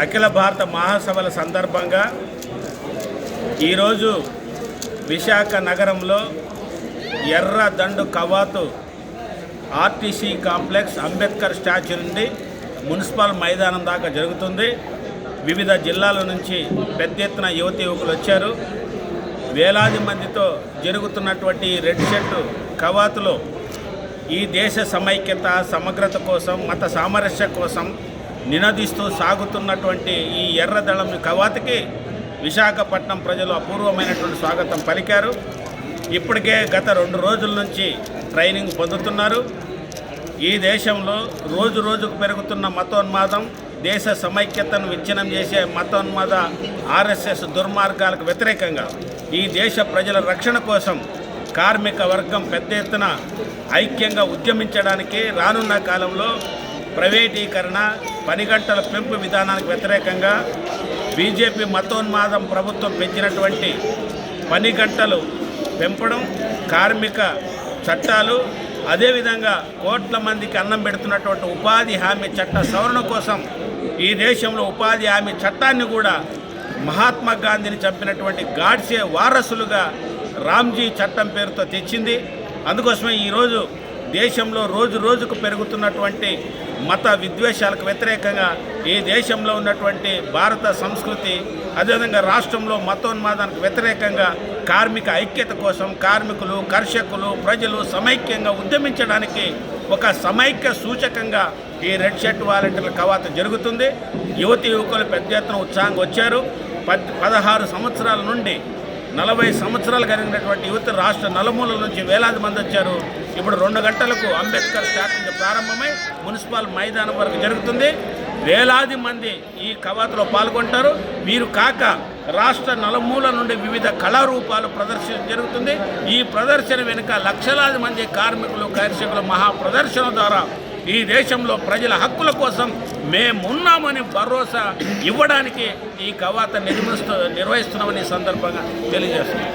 అఖిల భారత మహాసభల సందర్భంగా ఈరోజు విశాఖ నగరంలో ఎర్రదండు కవాతు ఆర్టీసీ కాంప్లెక్స్ అంబేద్కర్ స్టాచ్యూ నుండి మున్సిపల్ మైదానం దాకా జరుగుతుంది. వివిధ జిల్లాల నుంచి పెద్ద ఎత్తున యువతి యువకులు వచ్చారు. వేలాది మందితో జరుగుతున్నటువంటి రెడ్ షర్టు కవాతులో ఈ దేశ సమైక్యత సమగ్రత కోసం మత సామరస్య కోసం నినదిస్తూ సాగుతున్నటువంటి ఈ ఎర్రదళం కవాతుకి విశాఖపట్నం ప్రజలు అపూర్వమైనటువంటి స్వాగతం పలికారు. ఇప్పటికే గత 2 రోజుల నుంచి ట్రైనింగ్ పొందుతున్నారు. ఈ దేశంలో రోజు రోజుకు పెరుగుతున్న మతోన్మాదం, దేశ సమైక్యతను విచ్ఛిన్నం చేసే మతోన్మాద ఆర్ఎస్ఎస్ దుర్మార్గాలకు వ్యతిరేకంగా ఈ దేశ ప్రజల రక్షణ కోసం కార్మిక వర్గం పెద్ద ఎత్తున ఐక్యంగా ఉద్యమించడానికి రానున్న కాలంలో ప్రైవేటీకరణ, పని గంటల పెంపు విధానానికి వ్యతిరేకంగా బీజేపీ మతోన్మాదం ప్రభుత్వం పెంచినటువంటి పని గంటలు పెంపడం, కార్మిక చట్టాలు, అదేవిధంగా కోట్ల మందికి అన్నం పెడుతున్నటువంటి ఉపాధి హామీ చట్ట సవరణ కోసం ఈ దేశంలో ఉపాధి హామీ చట్టాన్ని కూడా మహాత్మా గాంధీని చంపినటువంటి గాడ్సే వారసులుగా రామ్జీ చట్టం పేరుతో తెచ్చింది. అందుకోసమే ఈరోజు దేశంలో రోజు రోజుకు పెరుగుతున్నటువంటి మత విద్వేషాలకు వ్యతిరేకంగా ఈ దేశంలో ఉన్నటువంటి భారత సంస్కృతి, అదేవిధంగా రాష్ట్రంలో మతోన్మాదానికి వ్యతిరేకంగా కార్మిక ఐక్యత కోసం కార్మికులు, కర్షకులు, ప్రజలు సమైక్యంగా ఉద్యమించడానికి ఒక సమైక్య సూచకంగా ఈ రెడ్ షర్ట్ వాలంటీర్ల కవాతు జరుగుతుంది. యువతి యువకులు పెద్ద ఎత్తున ఉత్సాహంగా వచ్చారు. 16 సంవత్సరాల నుండి 40 సంవత్సరాలు కలిగినటువంటి యువత రాష్ట్ర నలుమూలల నుంచి వేలాది మంది వచ్చారు. ఇప్పుడు 2 గంటలకు అంబేద్కర్ స్టాచ్యూ నుంచి ప్రారంభమై మున్సిపల్ మైదానం వరకు జరుగుతుంది. వేలాది మంది ఈ కవాతులో పాల్గొంటారు. వీరు కాక రాష్ట్ర నలుమూల నుండి వివిధ కళారూపాలు ప్రదర్శన జరుగుతుంది. ఈ ప్రదర్శన వెనుక లక్షలాది మంది కార్మికులు, కర్షకుల మహా ప్రదర్శన ద్వారా ఈ దేశంలో ప్రజల హక్కుల కోసం మేమున్నామని భరోసా ఇవ్వడానికి ఈ కవాతు నిర్వహిస్తున్నామని సందర్భంగా తెలియజేస్తున్నాం.